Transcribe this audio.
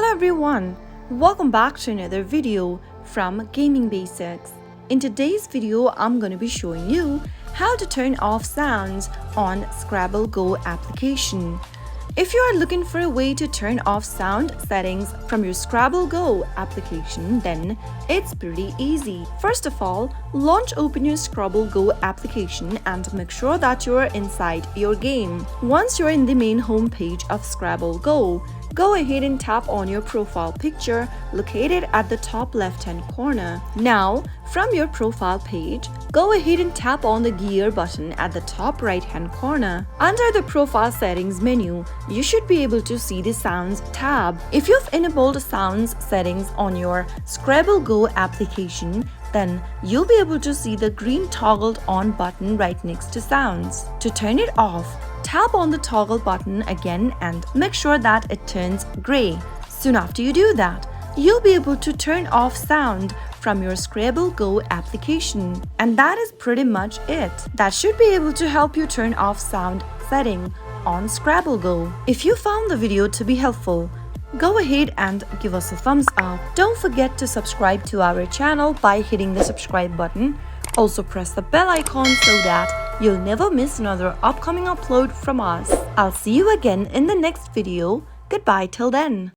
Hello everyone, welcome back to another video from Gaming Basics. In today's video, I'm going to be showing you how to turn off sounds on Scrabble GO application. If you are looking for a way to turn off sound settings from your Scrabble GO application, then it's pretty easy. First of all, open your Scrabble GO application and make sure that you're inside your game. Once you're in the main home page of Scrabble GO, go ahead and tap on your profile picture located at the top left-hand corner. Now, from your profile page, go ahead and tap on the gear button at the top right-hand corner. Under the profile settings menu, you should be able to see the sounds tab. If you've enabled sounds settings on your Scrabble GO application, then you'll be able to see the green toggled on button right next to sounds. To turn it off, tap on the toggle button again and make sure that it turns gray. Soon after you do that, you'll be able to turn off sound from your Scrabble GO application. And that is pretty much it. That should be able to help you turn off sound setting on Scrabble GO. If you found the video to be helpful, go ahead and give us a thumbs up. Don't forget to subscribe to our channel by hitting the subscribe button. Also press the bell icon so that you'll never miss another upcoming upload from us. I'll see you again in the next video. Goodbye till then.